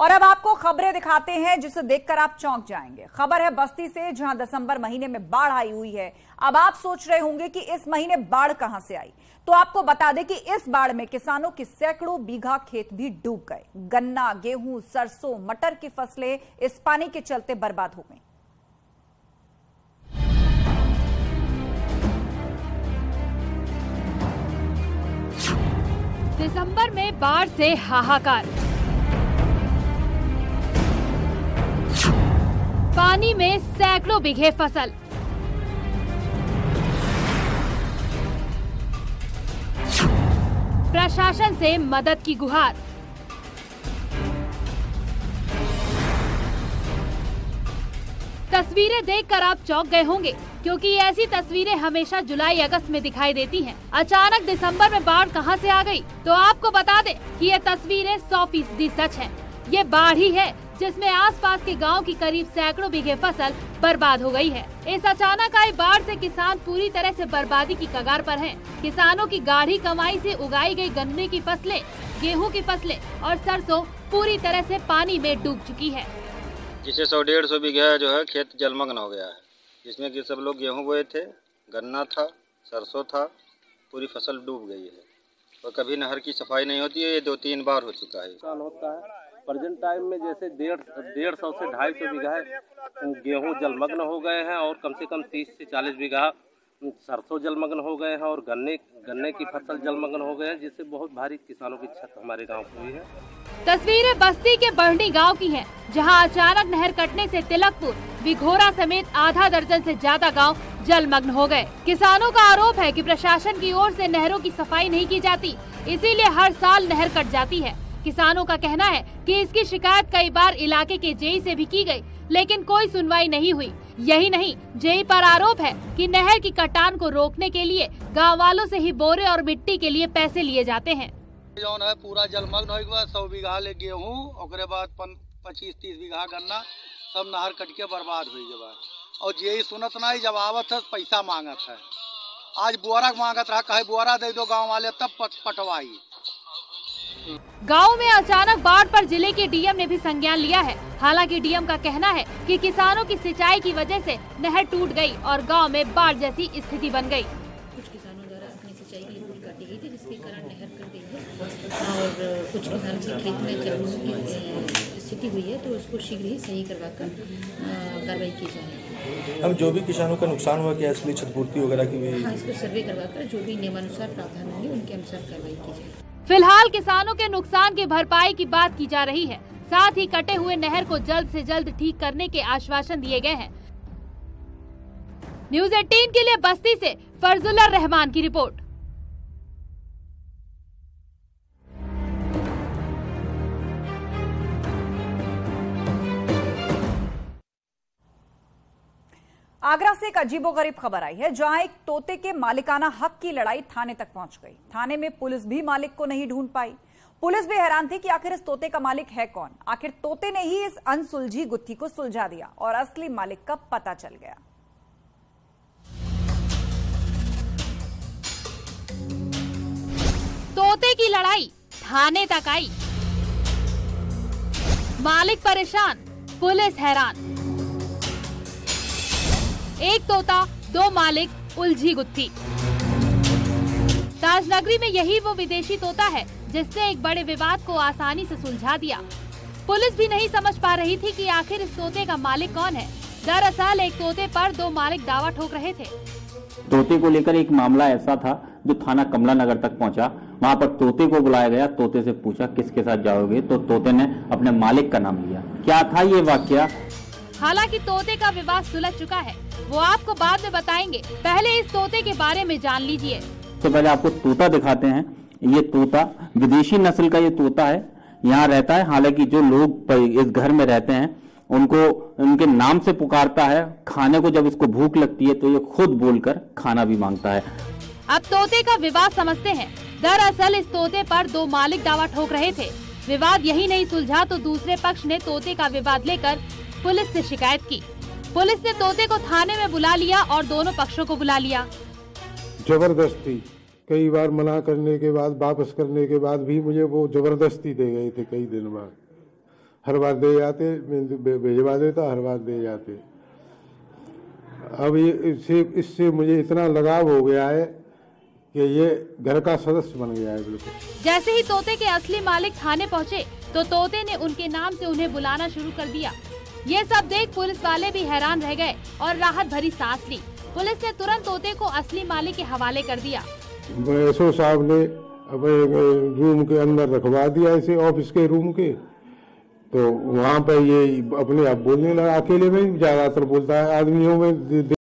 और अब आपको खबरें दिखाते हैं जिसे देखकर आप चौंक जाएंगे। खबर है बस्ती से, जहां दिसंबर महीने में बाढ़ आई हुई है। अब आप सोच रहे होंगे कि इस महीने बाढ़ कहां से आई, तो आपको बता दें कि इस बाढ़ में किसानों की सैकड़ों बीघा खेत भी डूब गए। गन्ना, गेहूं, सरसों, मटर की फसलें इस पानी के चलते बर्बाद हो गई। दिसंबर में बाढ़ से हाहाकार, पानी में सैकड़ों बीघे फसल, प्रशासन से मदद की गुहार। तस्वीरें देखकर आप चौंक गए होंगे, क्योंकि ऐसी तस्वीरें हमेशा जुलाई अगस्त में दिखाई देती हैं। अचानक दिसंबर में बाढ़ कहां से आ गई? तो आपको बता दें कि ये तस्वीरें 100% सच हैं। ये बाढ़ ही है जिसमें आसपास के गांव की करीब सैकड़ों बीघे फसल बर्बाद हो गई है। इस अचानक आई बाढ़ से किसान पूरी तरह से बर्बादी की कगार पर हैं। किसानों की गाढ़ी कमाई से उगाई गई गन्ने की फसलें, गेहूं की फसलें और सरसों पूरी तरह से पानी में डूब चुकी है। जिसे 100-150 बीघा जो है खेत जलमग्न हो गया है, जिसमें कि सब लोग गेहूं बोए थे, गन्ना था, सरसों था, पूरी फसल डूब गई है। और कभी नहर की सफाई नहीं होती है, ये 2-3 बार हो चुका है। नुकसान होता है। प्रेजेंट टाइम में जैसे 150 से 250 बीघा गेहूं जलमग्न हो गए हैं और कम से कम 30 से 40 बीघा सरसों जलमग्न हो गए हैं और गन्ने की फसल जलमग्न हो गए हैं, जिससे बहुत भारी किसानों की क्षत हमारे गांव को हुई है। तस्वीरें बस्ती के बढ़नी गांव की हैं, जहां अचानक नहर कटने से तिलकपुर, विघोरा समेत आधा दर्जन से ज्यादा गांव जलमग्न हो गए। किसानों का आरोप है कि प्रशासन की ओर से नहरों की सफाई नहीं की जाती, इसीलिए हर साल नहर कट जाती है। किसानों का कहना है कि इसकी शिकायत कई बार इलाके के जेई से भी की गई, लेकिन कोई सुनवाई नहीं हुई। यही नहीं, जेई पर आरोप है कि नहर की कटान को रोकने के लिए गाँव वालों से ही बोरे और मिट्टी के लिए पैसे लिए जाते हैं। जौन है पूरा जलमग्न हो गया, 100 बीघा ले गेहूँ, ओकरे बाद 25-30 बीघा गन्ना सब नहर कट के बर्बाद हुई गया। और जेई सुनत नहीं, जब आवत है पैसा मांगत है। आज बुआरा मांगत रहा, कहे बुआरा दे दो गाँव वाले, तब पटवाई। गांव में अचानक बाढ़ पर जिले के डीएम ने भी संज्ञान लिया है। हालांकि डीएम का कहना है कि किसानों की सिंचाई की वजह से नहर टूट गई और गांव में बाढ़ जैसी स्थिति बन गई। कुछ किसानों द्वारा अपनी सिंचाई के लिए पुल काटी गई थी, जिसके कारण नहर कट गई है और कुछ किसानों के खेत में जलने की स्थिति हुई है, तो उसको शीघ्र ही सही करवाकर कार्रवाई की जाए। हम जो भी किसानों का नुकसान हुआ, क्या इसलिए क्षतिपूर्ति वगैरह की भी? हाँ, इसको सर्वे करवाकर जो भी नियमानुसार प्रावधान होंगे उनके अनुसार कार्रवाई की जाए। फिलहाल किसानों के नुकसान की भरपाई की बात की जा रही है, साथ ही कटे हुए नहर को जल्द से जल्द ठीक करने के आश्वासन दिए गए हैं। न्यूज़ 18 के लिए बस्ती से फर्जुल्ला रहमान की रिपोर्ट। आगरा से एक अजीबोगरीब खबर आई है, जहां एक तोते के मालिकाना हक की लड़ाई थाने तक पहुंच गई। थाने में पुलिस भी मालिक को नहीं ढूंढ पाई। पुलिस भी हैरान थी कि आखिर इस तोते का मालिक है कौन। आखिर तोते ने ही इस अनसुलझी गुत्थी को सुलझा दिया और असली मालिक का पता चल गया। तोते की लड़ाई थाने तक आई, मालिक परेशान, पुलिस हैरान। एक तोता, दो मालिक, उलझी गुत्थी। ताजनगरी में यही वो विदेशी तोता है जिसने एक बड़े विवाद को आसानी से सुलझा दिया। पुलिस भी नहीं समझ पा रही थी कि आखिर इस तोते का मालिक कौन है। दरअसल एक तोते पर दो मालिक दावा ठोक रहे थे। तोते को लेकर एक मामला ऐसा था जो थाना कमला नगर तक पहुंचा। वहां पर तोते को बुलाया गया, तोते से पूछा किसके साथ जाओगे, तो तोते ने अपने मालिक का नाम लिया। क्या था ये वाकया? हालांकि तोते का विवाद सुलझ चुका है, वो आपको बाद में बताएंगे। पहले इस तोते के बारे में जान लीजिए। तो पहले आपको तोता दिखाते हैं। ये तोता विदेशी नस्ल का ये तोता है, यहाँ रहता है। हालांकि जो लोग इस घर में रहते हैं उनको उनके नाम से पुकारता है। खाने को जब इसको भूख लगती है तो ये खुद बोलकर खाना भी मांगता है। अब तोते का विवाद समझते हैं। दरअसल इस तोते पर दो मालिक दावा ठोक रहे थे। विवाद यही नहीं सुलझा तो दूसरे पक्ष ने तोते का विवाद लेकर पुलिस से शिकायत की। पुलिस ने तोते को थाने में बुला लिया और दोनों पक्षों को बुला लिया। जबरदस्ती कई बार मना करने के बाद, वापस करने के बाद भी मुझे वो जबरदस्ती दे गए थे कई दिन बाद। हर बार दे जाते, भिजवा देता, हर बार दे जाते। अब ये इससे मुझे इतना लगाव हो गया है कि ये घर का सदस्य बन गया है बिल्कुल। जैसे ही तोते के असली मालिक थाने पहुँचे तो तोते ने उनके नाम से उन्हें बुलाना शुरू कर दिया। ये सब देख पुलिस वाले भी हैरान रह गए और राहत भरी सांस ली। पुलिस ने तुरंत तोते को असली मालिक के हवाले कर दिया। एसओ साहब ने अपने रूम के अंदर रखवा दिया, इसे ऑफिस के रूम के, तो वहाँ पर ये अपने आप बोलने लगा। अकेले में ज्यादातर बोलता है, आदमियों में